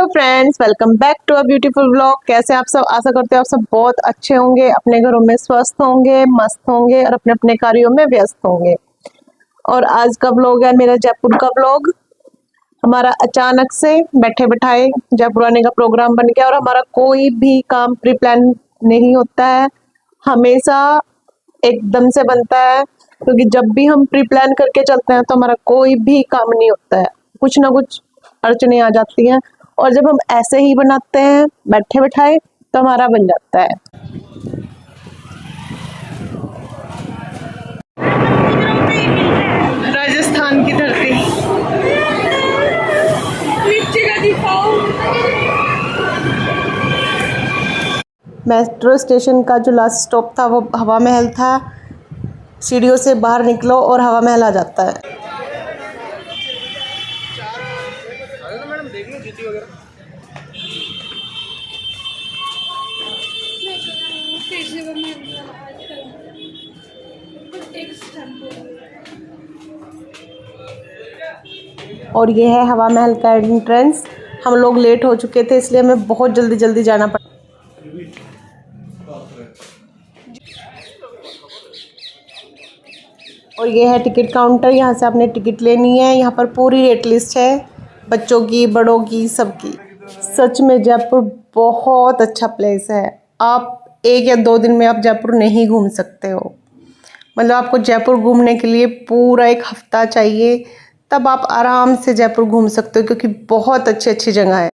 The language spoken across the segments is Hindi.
Hello friends, welcome back to a beautiful vlog. कैसे आप सब? आशा करते हो आप सब बहुत अच्छे होंगे, अपने घरों में स्वस्थ होंगे, मस्त होंगे और अपने अपने कार्यों में व्यस्त होंगे। और आज का व्लॉग है मेरा जयपुर का व्लॉग। हमारा अचानक से बैठे बैठाए जयपुर आने का प्रोग्राम बन गया और हमारा कोई भी काम प्री प्लान नहीं होता है, हमेशा एकदम से बनता है। क्योंकि जब भी हम प्री प्लान करके चलते हैं तो हमारा कोई भी काम नहीं होता है, कुछ ना कुछ अड़चने आ जाती हैं। और जब हम ऐसे ही बनाते हैं बैठे बैठाए तो हमारा बन जाता है। राजस्थान की धरती, मेट्रो स्टेशन का जो लास्ट स्टॉप था वो हवा महल था। सीढ़ियों से बाहर निकलो और हवा महल आ जाता है। और ये है हवा महल का एंट्रेंस। हम लोग लेट हो चुके थे इसलिए हमें बहुत जल्दी जल्दी जाना पड़ा। और ये है टिकट काउंटर, यहाँ से आपने टिकट लेनी है। यहाँ पर पूरी रेट लिस्ट है, बच्चों की, बड़ों की, सबकी। सच में जयपुर बहुत अच्छा प्लेस है। आप 1 या 2 दिन में आप जयपुर नहीं घूम सकते हो। मतलब आपको जयपुर घूमने के लिए पूरा 1 हफ्ता चाहिए, तब आप आराम से जयपुर घूम सकते हो, क्योंकि बहुत अच्छी अच्छी जगह है।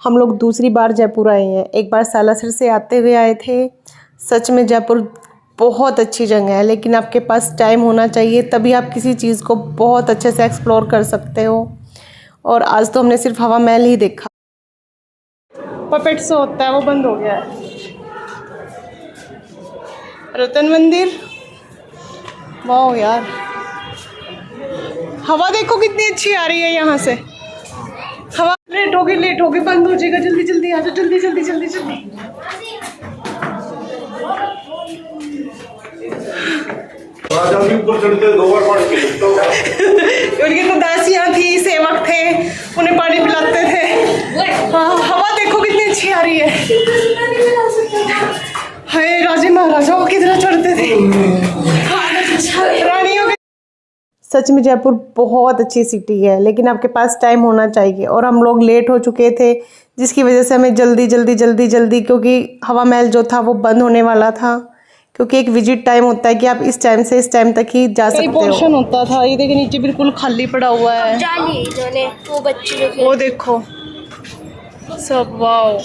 हम लोग दूसरी बार जयपुर आए हैं, एक बार सालासर से आते हुए आए थे। सच में जयपुर बहुत अच्छी जगह है, लेकिन आपके पास टाइम होना चाहिए, तभी आप किसी चीज़ को बहुत अच्छे से एक्सप्लोर कर सकते हो। और आज तो हमने सिर्फ हवा महल ही देखा। पपेट शो होता है वो बंद हो गया है। रतन मंदिर, वाह यार, हवा देखो कितनी अच्छी आ रही है यहाँ से। हवा लेट होगी, बंद हो जाएगा। जल्दी जल्दी आ जाओ, जल्दी जल्दी जल्दी जल्दी। उनकी तो दासियाँ थी, सेवक थे, उन्हें पानी पिलाते थे। हाँ, हवा देखो कितनी अच्छी आ रही है। हाय, राजे महाराजाओं की तरह चढ़ते थे, रानियों के। सच में जयपुर बहुत अच्छी सिटी है, लेकिन आपके पास टाइम होना चाहिए। और हम लोग लेट हो चुके थे, जिसकी वजह से हमें जल्दी जल्दी जल्दी जल्दी, क्योंकि हवा महल जो था वो बंद होने वाला था। क्योंकि एक विजिट टाइम होता है कि आप इस टाइम से इस टाइम तक ही जा सकते हो। पोर्शन होता था, ये देखिए नीचे बिल्कुल खाली पड़ा हुआ है। वो बच्चे, वो देखो सब, वाओ।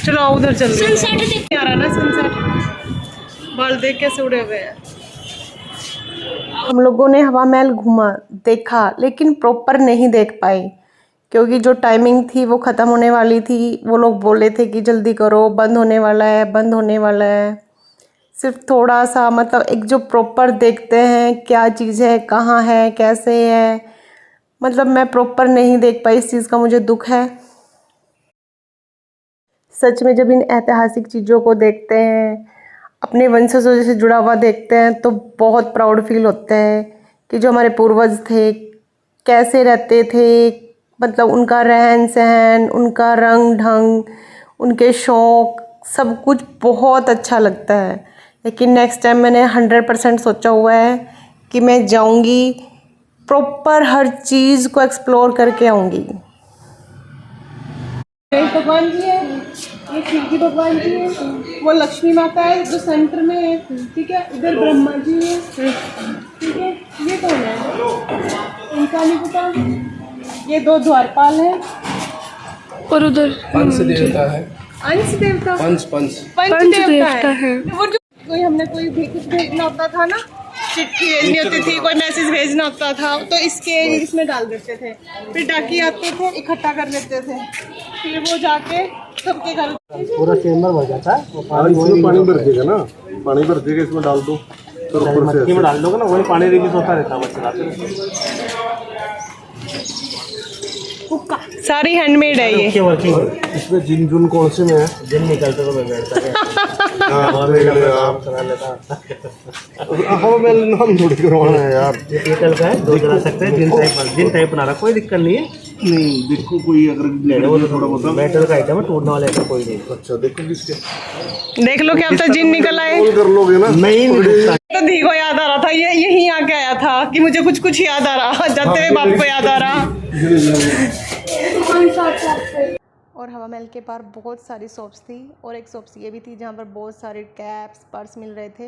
चलो उधर चलते हैं। सनसेट आ रहा ना, सनसेट। बाल देख कैसे उड़े हुए हैं। हम लोगों ने हवा महल घूमा, देखा, लेकिन प्रॉपर नहीं देख पाए, क्योंकि जो टाइमिंग थी वो ख़त्म होने वाली थी। वो लोग बोले थे कि जल्दी करो, बंद होने वाला है, बंद होने वाला है। सिर्फ थोड़ा सा, मतलब एक जो प्रॉपर देखते हैं क्या चीज़ है, कहाँ है, कैसे है, मतलब मैं प्रॉपर नहीं देख पाई। इस चीज़ का मुझे दुख है। सच में जब इन ऐतिहासिक चीज़ों को देखते हैं, अपने वंशजों से जुड़ा हुआ देखते हैं, तो बहुत प्राउड फील होता है कि जो हमारे पूर्वज थे कैसे रहते थे। मतलब उनका रहन सहन, उनका रंग ढंग, उनके शौक़, सब कुछ बहुत अच्छा लगता है। लेकिन नेक्स्ट टाइम मैंने 100% सोचा हुआ है कि मैं जाऊंगी, प्रॉपर हर चीज़ को एक्सप्लोर करके आऊँगी। भगवान जी है, ये शिव जी भगवान जी है, वो लक्ष्मी माता है जो सेंटर में है, ठीक है। इधर ब्रह्मा जी है, ठीक है। ये कौन है? इनका नहीं पता। ये 2 द्वारपाल हैं। और उधर पंच देवता है, अंश देवता, पंच देवता है। वो जो कोई भी कुछ भेजना होता था ना, चिट्ठी भेजनी होती थी, कोई मैसेज भेजना होता था, तो इसमें डाल देते थे। फिर डाकी आते थे, इकट्ठा कर लेते थे, फिर वो जाके सबके घर पूरा चेम्बर भर जाता है। पानी भर देगा ना, पानी भर देगा, इसमें डाल दो, तो ऊपर से डाल दोगे ना, वही पानी रिलीज होता रहता है। सारी हैंडमेड है ये। इसमें जिन कौन से में है, जिन निकलते तो मैं बैठता है। हाँ, देख ले आप करा लेता। हवा महल नाम थोड़ी करवाना है यार। ये पीतल का है, दो जला सकते हैं, जिन टाइप बना रहा, कोई दिक्कत नहीं है। नहीं देखो कोई अगर नहीं, वो तो थोड़ा बहुत मेटल का आइटम है, टूटने वाला ऐसा कोई नहीं। अच्छा देखो किसके देख लो क्या पता जिन निकल आए। कॉल कर लोगे ना। नहीं तो धी को याद आ रहा था, ये यहीं आके आया था कि मुझे कुछ कुछ याद आ रहा, जाते हुए बाप को याद आ रहा। और हवा महल के पार बहुत सारी शॉप्स थी और एक शॉप्स ये भी थी जहाँ पर बहुत सारे कैप्स पर्स मिल रहे थे,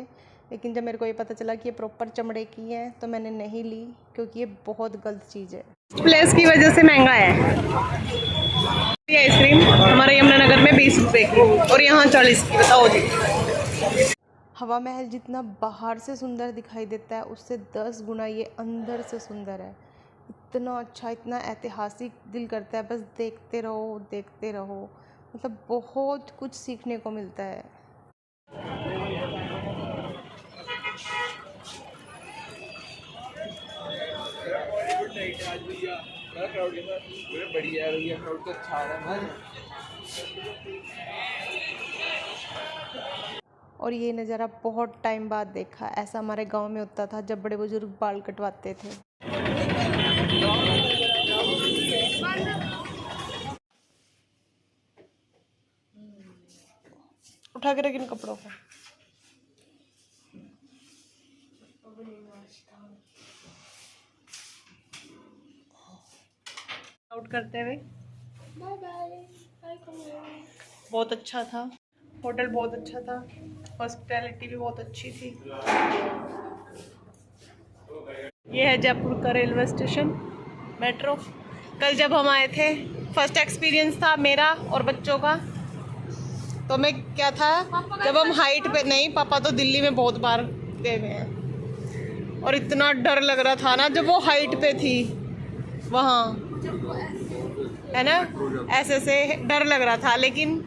लेकिन जब मेरे को ये पता चला कि ये प्रॉपर चमड़े की हैं तो मैंने नहीं ली, क्योंकि ये बहुत गलत चीज़ है। प्लेस की वजह से महंगा है। ये आइसक्रीम हमारे यमुनानगर में 20 रुपये की और यहाँ 40 की, बताओ जी। हवा महल जितना बाहर से सुंदर दिखाई देता है उससे 10 गुना ये अंदर से सुंदर है। इतना अच्छा, इतना ऐतिहासिक, दिल करता है बस देखते रहो देखते रहो। मतलब बहुत कुछ सीखने को मिलता है। और ये नज़ारा बहुत टाइम बाद देखा, ऐसा हमारे गांव में होता था जब बड़े बुजुर्ग बाल कटवाते थे। उठा के रख इन कपड़ों को। आउट करते हुए बाय बाय। बहुत अच्छा था, होटल बहुत अच्छा था, हॉस्पिटैलिटी भी बहुत अच्छी थी। ये है जयपुर का रेलवे स्टेशन, मेट्रो। कल जब हम आए थे फर्स्ट एक्सपीरियंस था मेरा और बच्चों का। तो मैं क्या था, जब हम हाइट पे, नहीं पापा तो दिल्ली में बहुत बार गए हुए हैं, और इतना डर लग रहा था ना जब वो हाइट पे थी वहाँ, है ना, ऐसे से डर लग रहा था। लेकिन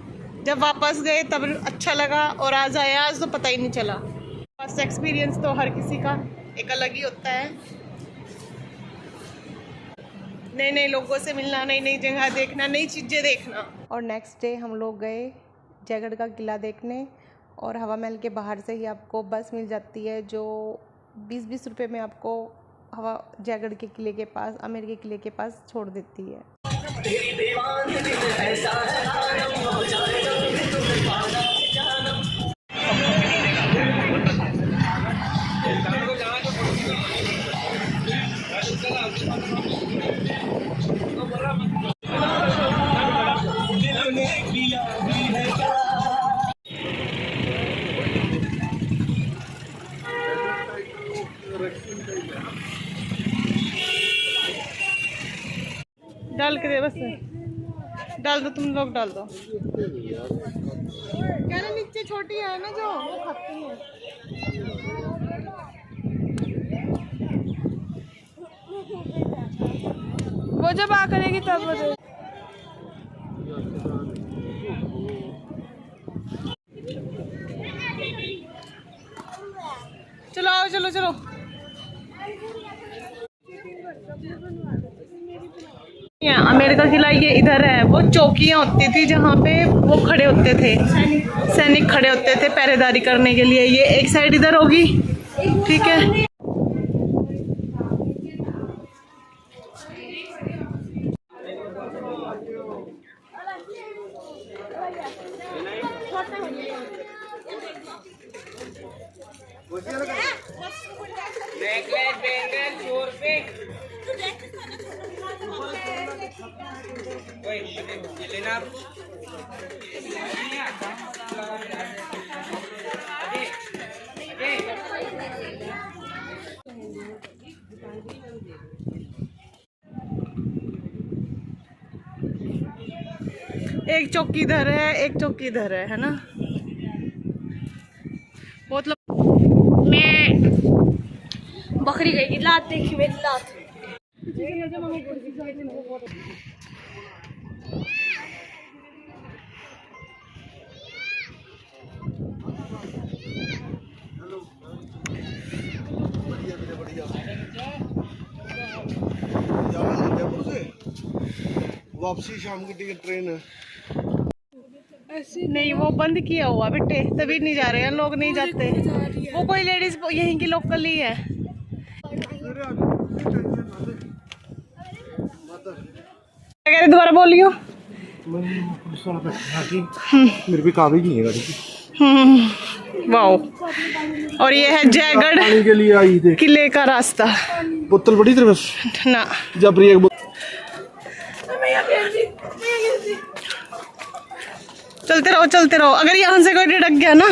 जब वापस गए तब अच्छा लगा, और आज आए आज तो पता ही नहीं चला। फर्स्ट एक्सपीरियंस तो हर किसी का एक अलग ही होता है। नए नए लोगों से मिलना, नई नई जगह देखना, नई चीज़ें देखना। और नेक्स्ट डे हम लोग गए जयगढ़ का किला देखने, और हवा महल के बाहर से ही आपको बस मिल जाती है जो 20-20 रुपये में आपको जयगढ़ के किले के पास, आमेर के किले के पास छोड़ देती है। डाल के दे, बस डाल दो, तुम लोग डाल दो। क्या ना, नीचे छोटी है ना जो वो खाती है। वो जब आ करेगी तब वो चलो आओ, चलो चलो। आमेर का किला ये इधर है, वो चौकियां होती थी जहाँ पे वो खड़े होते थे, सैनिक खड़े होते थे पहरेदारी करने के लिए। ये एक साइड इधर होगी, ठीक है। एक चौकी इधर है, एक चौकी इधर है ना। बहुत मैं बकरी गई लात देखी मेरी लात। वापसी शाम की टिकट ट्रेन है। नहीं वो बंद किया हुआ बेटे, तभी नहीं जा रहे हैं, लोग नहीं जाते। वो कोई लेडीज यहीं की लोकल ही है। क्या कह रहे, दोबारा बोलियो। मेरे भी काबिज नहीं है गाड़ी की। वाओ। और ये है जयगढ़ पानी के लिए आई थी किले का रास्ता। बोतल बड़ी तेरे पास ना जब एक चलते रहो। अगर यहाँ से कोई ढक गया ना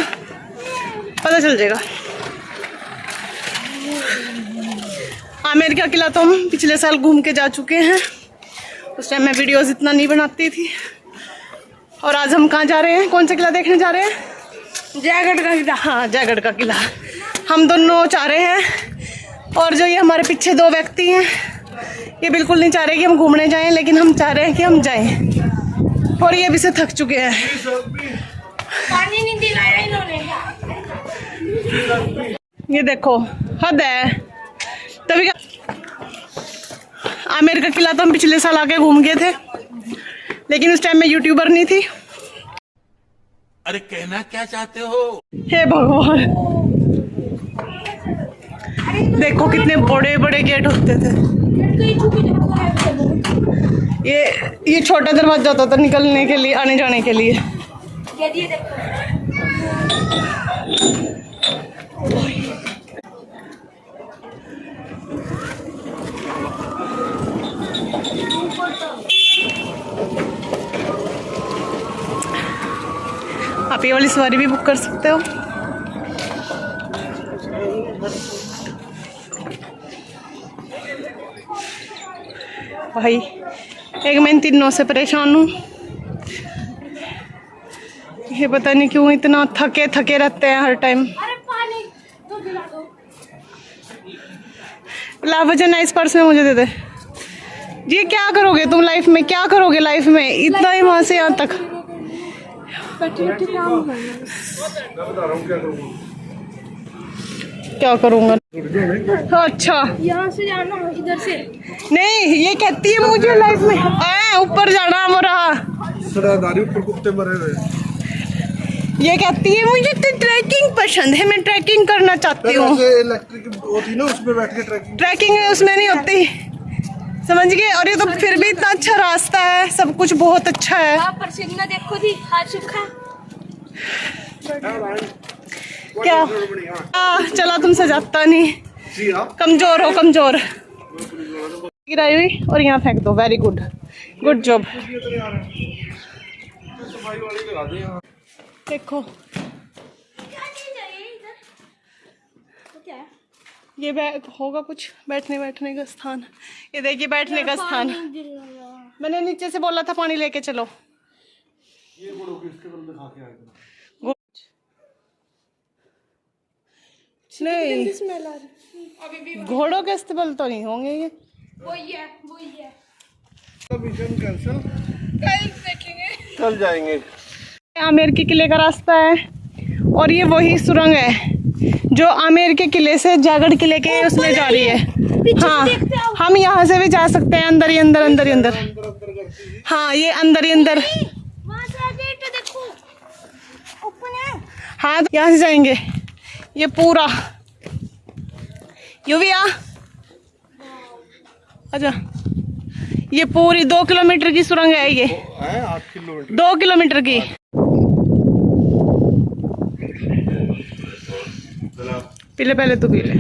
पता चल जाएगा। आमेर का किला तो हम पिछले साल घूम के जा चुके हैं, उस टाइम मैं वीडियोस इतना नहीं बनाती थी। और आज हम कहाँ जा रहे हैं, कौन सा किला देखने जा रहे हैं? जयगढ़ का किला। हाँ जयगढ़ का किला हम दोनों चाह रहे हैं। और जो ये हमारे पीछे दो व्यक्ति हैं ये बिल्कुल नहीं चाह रहे कि हम घूमने जाएं, लेकिन हम चाह रहे हैं कि हम जाएं। और ये भी से थक चुके हैं। पानी नहीं दिलाया इन्होंने। ये देखो हद है। तभी आमेर का किला तो हम पिछले साल आके घूम गए थे, लेकिन उस टाइम में यूट्यूबर नहीं थी। अरे कहना क्या चाहते हो? हे भगवान, देखो कितने बड़े बड़े गेट होते थे। ये छोटा दरवाजा होता था निकलने के लिए, आने जाने के लिए। आप ये वाली सवारी भी बुक कर सकते हो। भाई एक मैं इन तीनों से परेशान हूँ। ये पता नहीं क्यों इतना थके रहते हैं हर टाइम। अरे पानी तो दिला दो। लावजन इस पर्स में मुझे दे दे। ये क्या करोगे तुम लाइफ में, क्या करोगे लाइफ में, इतना ही वहां से यहाँ तक। क्या करूँगा? अच्छा यहाँ से जाना इधर से। नहीं, ये कहती है मुझे लाइफ में ऊपर जाना मोरा। सरादारी ऊपर कुत्ते मरे हुए। ये कहती है मुझे तो ट्रैकिंग पसंद है, मैं ट्रैकिंग करना चाहती हूँ। इलेक्ट्रिक होती ना उसमें बैठ के ट्रैकिंग उसमें नहीं होती, समझ गए। और ये तो फिर भी इतना अच्छा रास्ता है, सब कुछ बहुत अच्छा है। पसीना देखो थी, हाथ सूखा। क्या चला तुमसे जाता नहीं, कमजोर हो कमजोर। गिराई हुई और यहाँ फेंक दो। Very good, good job. देखो ये होगा कुछ बैठने का स्थान। ये देखिए बैठने का स्थान। मैंने नीचे से बोला था पानी लेके चलो। नहीं घोड़ों के अस्तबल तो नहीं होंगे ये। वही है। मिशन कैंसिल, कल देखेंगे, कल जाएंगे। आमेर के किले का रास्ता है और ये वही सुरंग है जो आमेर के किले से जयगढ़ किले के उसमें जा रही है। हाँ हम यहाँ से भी जा सकते हैं, अंदर ही अंदर। हाँ ये अंदर ही अंदर। हाँ तो यहाँ से जाएंगे। ये पूरा यू भी आजा। ये पूरी 2 किलोमीटर की सुरंग है ये। 8 किलोमीटर 2 किलोमीटर की। पहले तो पी ले।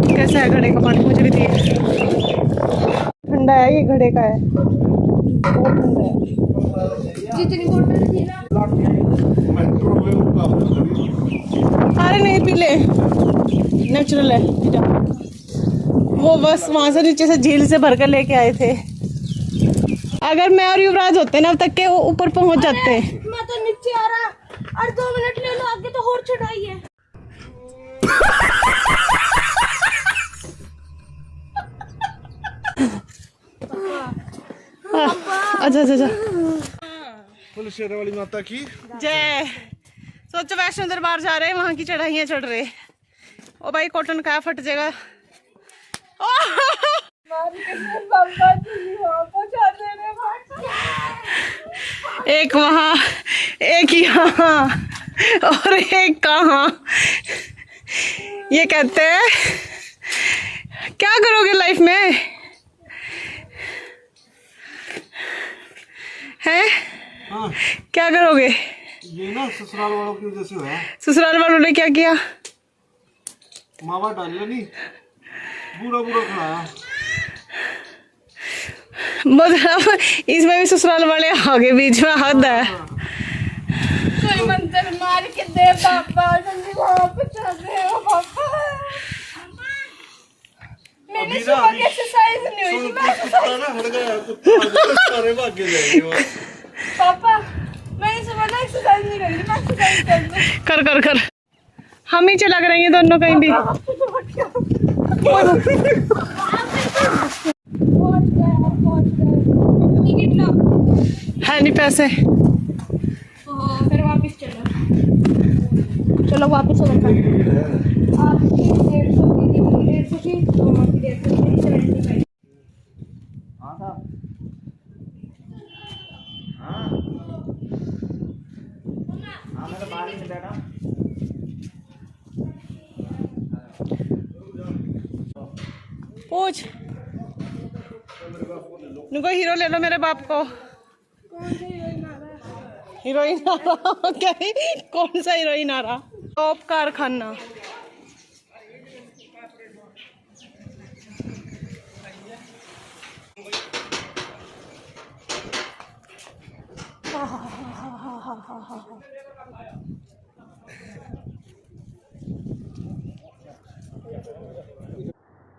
कैसा है घड़े का पानी? मुझे भी दिए। ठंडा है, ये घड़े का है, बहुत ठंडा है। जितनी बोतल थी ना। अरे नहीं पी ले, नेचुरल है। वो बस वहां से नीचे से झील से भर कर लेके आए थे। अगर मैं और युवराज होते ना अब तक के वो ऊपर पहुंच जाते। मैं तो नीचे आ रहा और 2 मिनट ले लो, आगे तो और चढ़ाई है। अच्छा बोलो शेरावाली माता की जय। सोचो वैष्णो दरबार जा रहे हैं, वहां की चढ़ाइयाँ चढ़ रहे। ओ भाई कॉटन का फट जाएगा। एक वहाँ, एक यहाँ और एक कहाँ। ये कहते हैं क्या करोगे लाइफ में, हैं? हाँ, क्या करोगे? ये ना ससुराल वालों की वजह से हुआ। ससुराल वालों ने क्या किया? मावा डाल नहीं, बुरा बुरा खिलाया। मतलब इसमें भी ससुराल वाले आगे बीच में, हद है। कोई मंत्र मार के दे पापा, जल्दी वहाँ पे चल रहे हो पापा। मैंने सुबह की एक्सरसाइज नहीं हुई थी। कुत्ता हट गया, कुत्ता सारे भागे जाएंगे। पापा मैंने सुबह ना एक्सरसाइज नहीं करी थी, मैं एक्सरसाइज कर दूँ। कर कर कर, हम ही चला करेंगे दोनों कहीं भी। टिकट लो। है नहीं पैसे। फिर वापस चलो, चलो वापस चलो। आपकी 150 की, 150 की, दोनों की 150 की, 75। पूछ, नुको हीरो ले लो मेरे बाप को। हीरोइन आ रहा क्या? कौन सा हीरोइन आ रहा? टॉप कारखाना।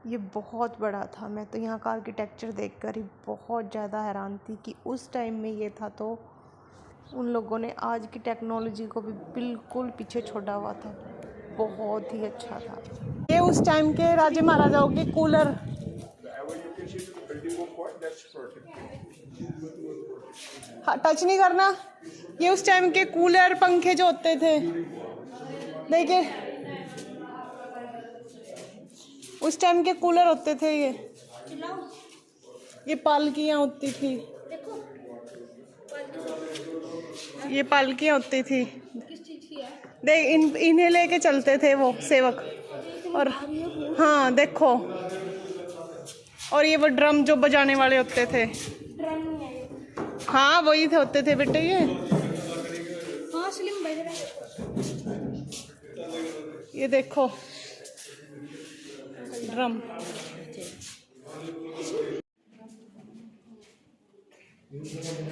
ये बहुत बड़ा था। मैं तो यहाँ का आर्किटेक्चर देखकर ही बहुत ज़्यादा हैरान थी कि उस टाइम में ये था, तो उन लोगों ने आज की टेक्नोलॉजी को भी बिल्कुल पीछे छोड़ा हुआ था। बहुत ही अच्छा था। ये उस टाइम के राजे महाराजाओं के कूलर। हाँ, टच नहीं करना। ये उस टाइम के कूलर पंखे जो होते थे, देखिए उस टाइम के कूलर होते थे। ये पालकियाँ होती थी, ये पालकियाँ होती थी। देख इन्हें लेके चलते थे वो सेवक। और हाँ देखो, और ये वो ड्रम जो बजाने वाले होते थे। हाँ वही थे, होते थे बेटे ये। हाँ स्लिम बज रहा है। ये देखो ड्रम।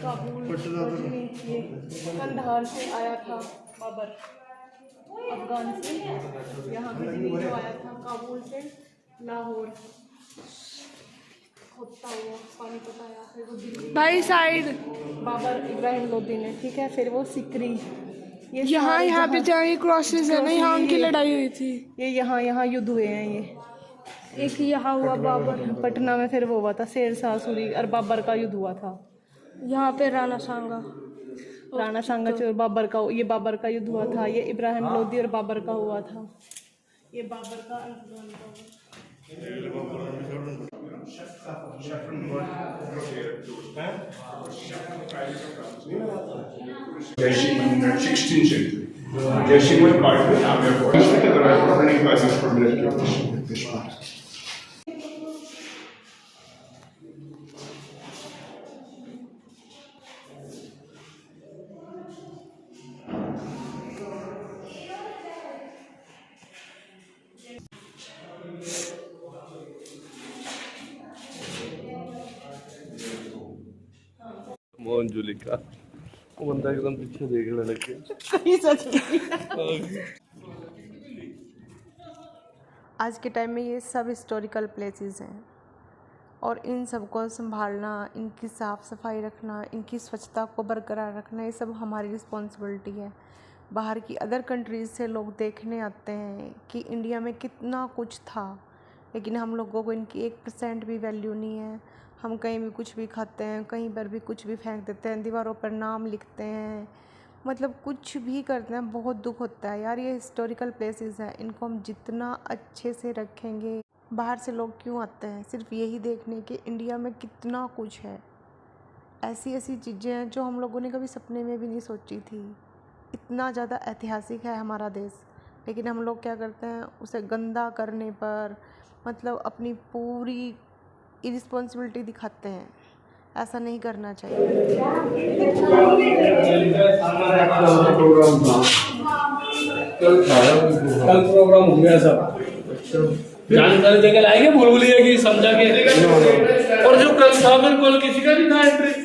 काबुल, ये कंधार से आया था बाबर, अफगान से। यहाँ गजनी जो आया था काबुल से लाहौर, खोदता हुआ पानीपत आया, फिर वो दिल्ली भाई साइड बाबर इब्राहिम लोदी ने, ठीक है। फिर वो सिकरी, ये यहाँ सारे यहाँ पे जहाँ क्रॉसेस है ना, यहाँ उनकी ये- लड़ाई हुई थी। ये यहाँ युद्ध हुए हैं। ये एक यहाँ हुआ बाबर, पटना में फिर वो हुआ था शेरशाह सूरी और बाबर का युद्ध हुआ था। यहाँ पे राणा सांगा। राणा सांगा और बाबर का, ये बाबर का युद्ध हुआ था। ये इब्राहिम लोदी और बाबर का हुआ था। ये बाबर का अफगान का हुआ। Jaisimhan 16th century. Jaisimhan part में नाम है वो। इसके तरह पुरानी बातें पढ़ने की। मोहन जूली का वो बंदा एकदम पीछे देखने लग गया। कहीं सच नहीं। आज के टाइम में ये सब हिस्टोरिकल प्लेसेस हैं और इन सबको संभालना, इनकी साफ़ सफाई रखना, इनकी स्वच्छता को बरकरार रखना, ये सब हमारी रिस्पॉन्सिबिलिटी है। बाहर की अदर कंट्रीज़ से लोग देखने आते हैं कि इंडिया में कितना कुछ था, लेकिन हम लोगों को इनकी 1% भी वैल्यू नहीं है। हम कहीं भी कुछ भी खाते हैं, कहीं पर भी कुछ भी फेंक देते हैं, दीवारों पर नाम लिखते हैं, मतलब कुछ भी करते हैं। बहुत दुख होता है यार। ये हिस्टोरिकल प्लेसेस हैं, इनको हम जितना अच्छे से रखेंगे। बाहर से लोग क्यों आते हैं? सिर्फ यही देखने कि इंडिया में कितना कुछ है, ऐसी ऐसी चीज़ें हैं जो हम लोगों ने कभी सपने में भी नहीं सोची थी। इतना ज़्यादा ऐतिहासिक है हमारा देश, लेकिन हम लोग क्या करते हैं, उसे गंदा करने पर मतलब अपनी पूरी इरिस्पॉन्सिबिलिटी दिखाते हैं। ऐसा नहीं करना चाहिए। कल प्रोग्राम हो गया सब, जानकारी देके लाएंगे बुलबुलिया की समझा के। और जो कल था फिर कल किसी का नहीं था एंट्री।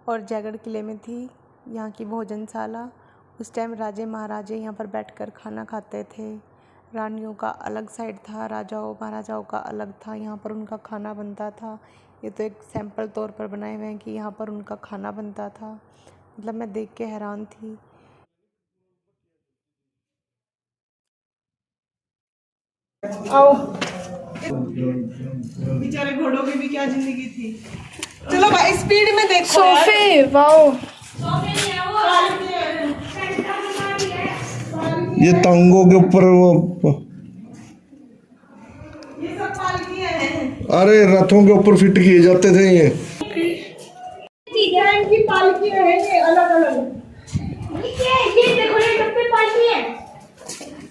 और जयगढ़ किले में थी यहाँ की भोजनशाला। उस टाइम राजे महाराजे यहाँ पर बैठकर खाना खाते थे। रानियों का अलग साइड था, राजाओं महाराजाओं का अलग था। यहाँ पर उनका खाना बनता था। ये तो एक सैंपल तौर पर बनाए हुए हैं कि यहाँ पर उनका खाना बनता था। मतलब मैं देख के हैरान थी। आओ, बेचारे घोड़ों की भी क्या जिंदगी थी। चलो भाई स्पीड में देखो। सोफे, वाओ। ये टांगों के ऊपर ये सब पालकियां हैं। अरे रथों के ऊपर फिट किए जाते थे ये। की पालकियां हैं ये अलग अलग। ये देखो, ये सब पे पालकी है।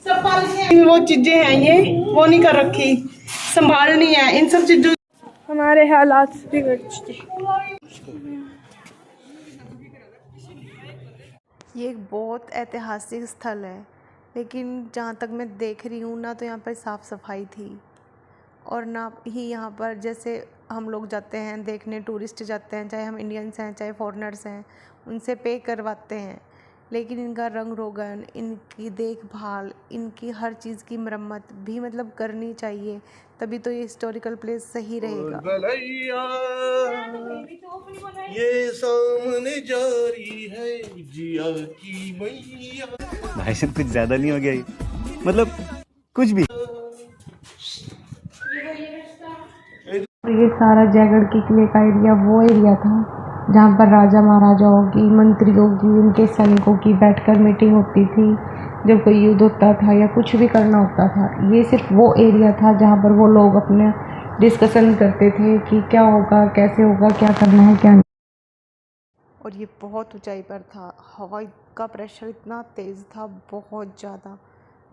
सब पालकियां वो चीजें हैं, ये वो नहीं कर रखी, संभालनी है इन सब चीजों। हमारे हालात बिगड़ चुके। ये एक बहुत ऐतिहासिक स्थल है, लेकिन जहाँ तक मैं देख रही हूँ ना, तो यहाँ पर साफ़ सफाई थी और ना ही यहाँ पर जैसे हम लोग जाते हैं देखने, टूरिस्ट जाते हैं, चाहे हम इंडियंस हैं चाहे फॉरेनर्स हैं, उनसे पे करवाते हैं। लेकिन इनका रंग रोगन, इनकी देखभाल, इनकी हर चीज़ की मरम्मत भी मतलब करनी चाहिए, तभी तो ये हिस्टोरिकल प्लेस सही रहेगा। ये सामने जारी है जिया की मैया। भाई साहब कुछ ज्यादा नहीं हो गया ये? मतलब कुछ भी। ये सारा जयगढ़ के किले का एरिया वो एरिया था जहाँ पर राजा महाराजाओं की, मंत्रियों की, उनके सैनिकों की बैठकर मीटिंग होती थी जब कोई युद्ध होता था या कुछ भी करना होता था। ये सिर्फ वो एरिया था जहाँ पर वो लोग अपने डिस्कशन करते थे कि क्या होगा, कैसे होगा, क्या करना है, क्या नहीं। और ये बहुत ऊंचाई पर था। हवा का प्रेशर इतना तेज़ था, बहुत ज़्यादा,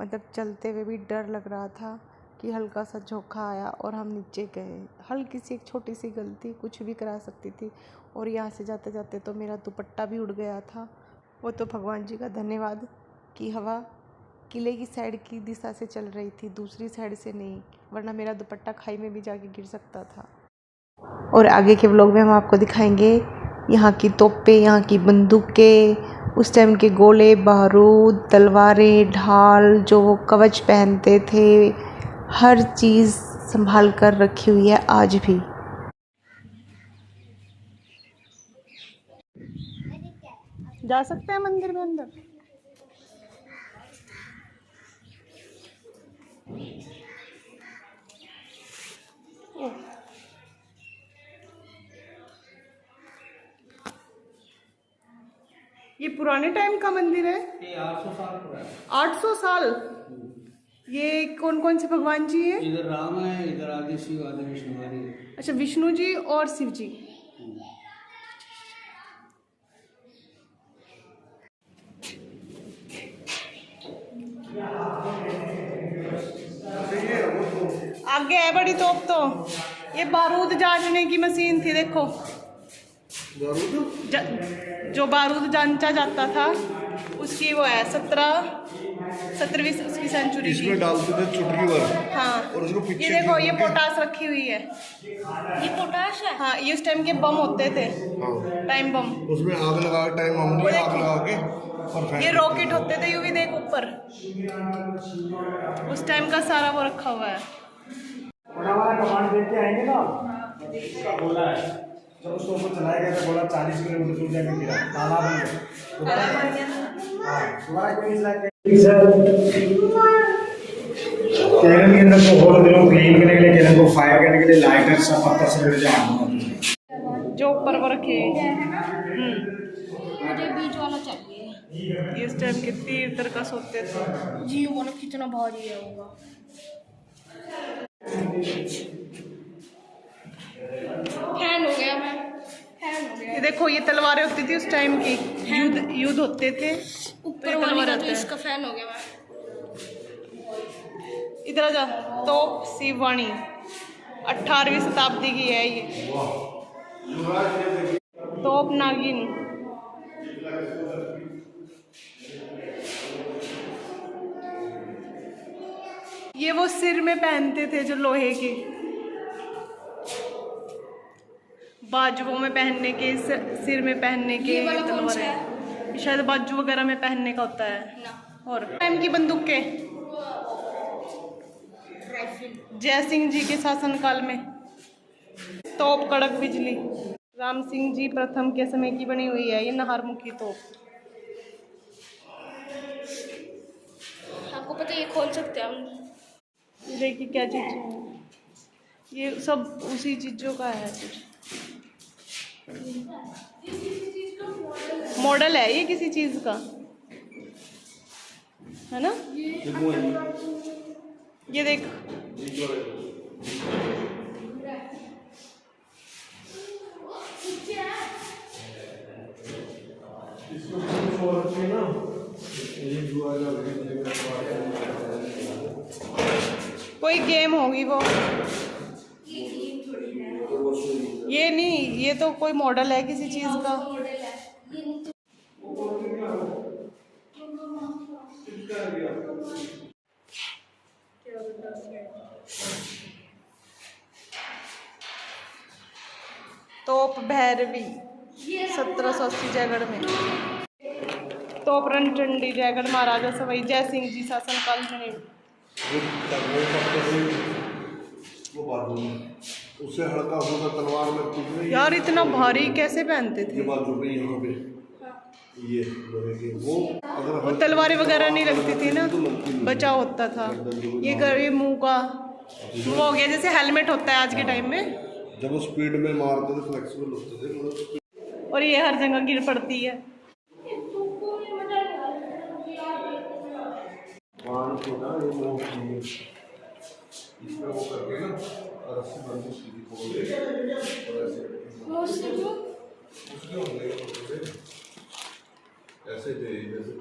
मतलब चलते हुए भी डर लग रहा था कि हल्का सा झोंका आया और हम नीचे गए। हल्की सी एक छोटी सी गलती कुछ भी करा सकती थी। और यहाँ से जाते जाते तो मेरा दुपट्टा भी उड़ गया था। वो तो भगवान जी का धन्यवाद कि हवा किले की साइड की दिशा से चल रही थी, दूसरी साइड से नहीं, वरना मेरा दुपट्टा खाई में भी जाके गिर सकता था। और आगे के व्लॉग में हम आपको दिखाएंगे यहाँ की तोपें, यहाँ की बंदूकें, उस टाइम के गोले बारूद, तलवारें, ढाल, जो वो कवच पहनते थे, हर चीज़ संभाल कर रखी हुई है आज भी। जा सकते हैं मंदिर में अंदर? ये पुराने टाइम का मंदिर है? ये 800 साल पुराना है। 800 साल? ये कौन कौन से भगवान जी है? इधर राम है, इधर आदि शिव आदि विष्णु आदि। अच्छा, विष्णु जी और शिव जी। आगे है बड़ी तोप तो। ये बारूद जांचने की मशीन थी, देखो। जो बारूद जांचा जाता था उसकी वो है 17वीं उसकी सेंचुरी की। इसमें डालते थे चुटकी भर। हाँ, और उसको पीछे ये देखो, ये पोटास रखी हुई है। ये पोटाश है? हाँ, ये उस टाइम के बम होते थे, टाइम बम। उसमें आग लगा टाइम हमने आग लगा के और फेंक ये रॉकेट होते थे, यूं भी देख ऊपर। उस टाइम का सारा वो रखा हुआ है। कमांड देख के आएंगे ना, उसका बोला है जब उसको ऊपर चलाया गया था, बोला 40 किलोमीटर दूर जाकर गिरा, ताला बन गया। दोबारा कोई केरन के अंदर को होल दिनों क्लीन करने के लिए, केरन को फायर करने के लिए लाइटर सब पत्थर से मिल जाए जो ऊपर वो रखे। मुझे बीच वाला चाहिए। ये इस टाइम के तीर तरकस होते थे। जी बोलो कितना भारी है होगा। फैन हो गया मैं, फैन हो गया। ये देखो, ये तलवारें होती थी उस टाइम की, युद्ध होते थे। ऊपर वाली का तो इसका फैन हो गया मैं। इधर आ जा। तोप शिववाणी 18वीं शताब्दी की है ये। तोप नागिन। ये वो सिर में पहनते थे जो लोहे के, बाजुओं में पहनने के, सिर में पहनने के। ये वाला कौन सा तलवारें शायद बाजू वगैरह में पहनने का होता है ना। और टाइम की बंदूकें जय सिंह जी के शासनकाल में। तोप कड़क बिजली राम सिंह जी प्रथम के समय की बनी हुई है। ये नाहरमुखी तोप। आपको पता है ये खोल सकते हैं हम। देखिए क्या चीज़ है, ये सब उसी चीज़ों का है। कुछ मॉडल है ये किसी चीज़ का, है ना? ये देख, कोई गेम होगी वो। ये नहीं, ये तो कोई मॉडल है किसी चीज का। तोप भैरवी 1780 जयगढ़ में। तोप रणचंडी जयगढ़ महाराजा सवाई जय सिंह जी शासनकाल में। वो बाजू में उससे हल्का होगा तलवार में कुछ नहीं। यार इतना भारी कैसे पहनते ये थे? बाजू पे यहाँ पे ये लोहे के वो अगर वो तलवारें वगैरह नहीं लगती थी ना, बचाव होता था। ये मुंह का वो हो गया जैसे हेलमेट होता है आज के टाइम में। जब वो स्पीड में मारते थे फ्लेक्सिबल होते थे। और ये हर जगह गिर पड़ती है। इसमें वो करके ना रस्सी बंद सीधी खोल दे और ऐसे दे, जैसे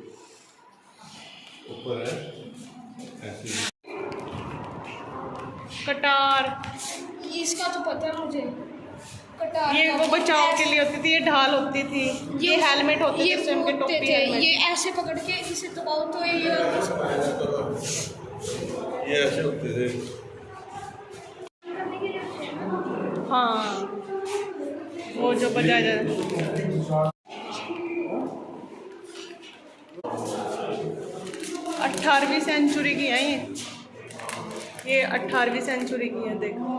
ऊपर है ऐसे। कटार, इसका तो पता है मुझे। कटार ये वो बचाव के लिए होती थी, ये ढाल होती थी, ये हेलमेट होते थे, स्वयं के टोपी हेलमेट। ये ऐसे पकड़ के इसे दबाओ तो ये ऐसे होते थे। हाँ, वो जो बजाया जाए। 18वीं सेंचुरी की है ये 18वीं सेंचुरी की है। देखो,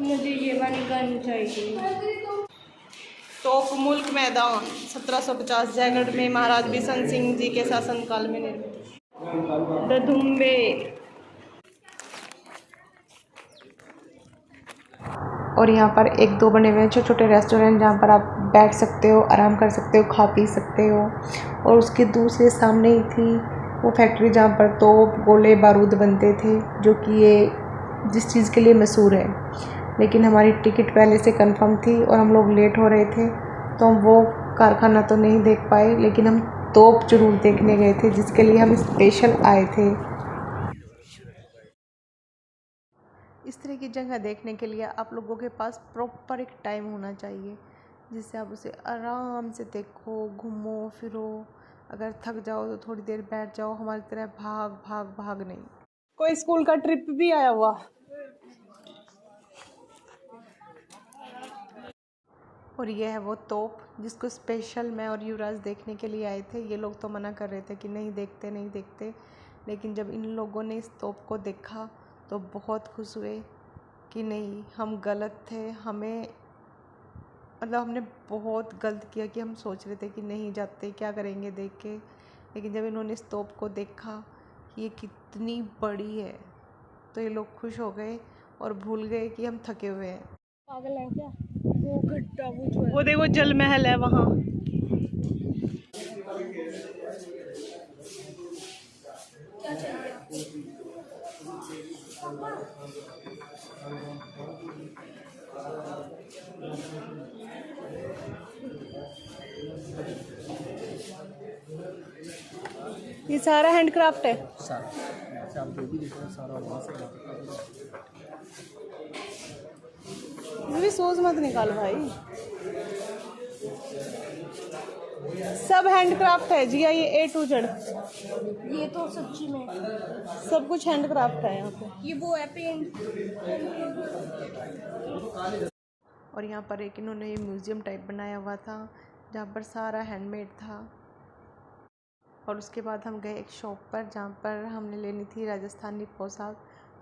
मुझे ये वाली गन चाहिए। तोप मुल्क मैदान 1750 जयगढ़ में महाराज बिशन सिंह जी के शासनकाल में निर्मित। ददुम्बे और यहाँ पर एक दो बने हुए हैं छोटे छोटे रेस्टोरेंट जहाँ पर आप बैठ सकते हो, आराम कर सकते हो, खा पी सकते हो। और उसके दूसरे सामने ही थी वो फैक्ट्री जहाँ पर तोप गोले बारूद बनते थे, जो कि ये जिस चीज़ के लिए मशहूर है। लेकिन हमारी टिकट पहले से कंफर्म थी और हम लोग लेट हो रहे थे, तो हम वो कारखाना तो नहीं देख पाए, लेकिन हम तोप जरूर देखने गए थे जिसके लिए हम स्पेशल आए थे। इस तरह की जगह देखने के लिए आप लोगों के पास प्रॉपर एक टाइम होना चाहिए, जिससे आप उसे आराम से देखो, घूमो फिरो। अगर थक जाओ तो थोड़ी देर बैठ जाओ, हमारी तरह भाग भाग भाग नहीं। कोई स्कूल का ट्रिप भी आया हुआ। और ये है वो तोप जिसको स्पेशल मैं और युवराज देखने के लिए आए थे। ये लोग तो मना कर रहे थे कि नहीं देखते नहीं देखते, लेकिन जब इन लोगों ने इस तोप को देखा तो बहुत खुश हुए कि नहीं, हम गलत थे। हमने बहुत गलत किया कि हम सोच रहे थे कि नहीं जाते, क्या करेंगे देख के। लेकिन जब इन्होंने इस तोप को देखा कि ये कितनी बड़ी है, तो ये लोग खुश हो गए और भूल गए कि हम थके हुए हैं। पागल है क्या? वो घट्टा वो देखो जल महल है वहाँ। ये सारा हैंडक्राफ्ट है। भी सोच मत निकाल भाई, सब हैंडक्राफ्ट है जिया, ये A to Z। ये तो सच्ची में सब कुछ हैंडक्राफ्ट है यहाँ पे। ये वो है पेंट। और यहाँ पर एक इन्होंने ये म्यूज़ियम टाइप बनाया हुआ था जहाँ पर सारा हैंडमेड था। और उसके बाद हम गए एक शॉप पर जहाँ पर हमने लेनी थी राजस्थानी पोशाक।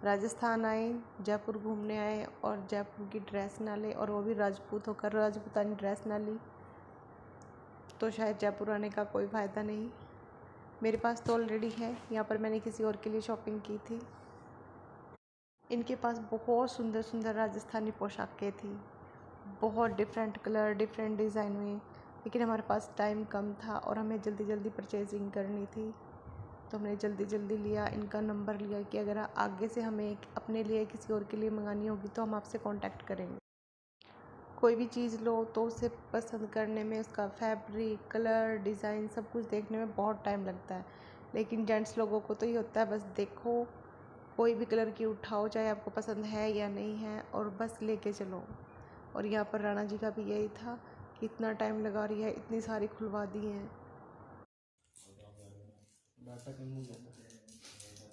राजस्थान आए, जयपुर घूमने आए और जयपुर की ड्रेस ना ले, और वो भी राजपूत होकर राजपूतानी ड्रेस ना ली, तो शायद जयपुर आने का कोई फ़ायदा नहीं। मेरे पास तो ऑलरेडी है, यहाँ पर मैंने किसी और के लिए शॉपिंग की थी। इनके पास बहुत सुंदर सुंदर राजस्थानी पोशाकें थी, बहुत डिफरेंट कलर डिफरेंट डिज़ाइन में। लेकिन हमारे पास टाइम कम था और हमें जल्दी जल्दी परचेजिंग करनी थी, तो हमने जल्दी जल्दी लिया। इनका नंबर लिया कि अगर आगे से हमें अपने लिए किसी और के लिए मंगानी होगी तो हम आपसे कांटेक्ट करेंगे। कोई भी चीज़ लो तो उसे पसंद करने में, उसका फैब्रिक कलर डिज़ाइन सब कुछ देखने में बहुत टाइम लगता है। लेकिन जेंट्स लोगों को तो ये होता है बस देखो, कोई भी कलर की उठाओ, चाहे आपको पसंद है या नहीं है, और बस लेके चलो। और यहाँ पर राणा जी का भी यही था कि इतना टाइम लगा रही है, इतनी सारी खुलवा दी हैं।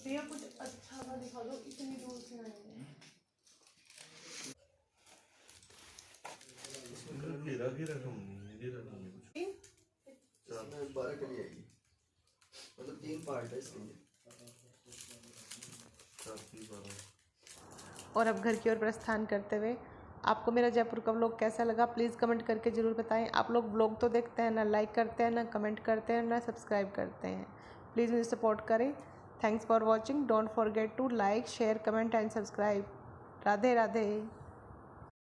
भैया कुछ अच्छा सा दिखा दो, इतनी दूर से आए हैं। इसमें 12 कली आएगी, मतलब 3 पार्ट है इसके लिए। और अब घर की ओर प्रस्थान करते हुए आपको मेरा जयपुर का व्लॉग कैसा लगा प्लीज़ कमेंट करके ज़रूर बताएं। आप लोग व्लॉग तो देखते हैं ना, लाइक करते हैं ना, कमेंट करते हैं ना, सब्सक्राइब करते हैं। प्लीज़ मुझे सपोर्ट करें। Thanks for watching. Don't forget to like share comment and subscribe. Radhe Radhe.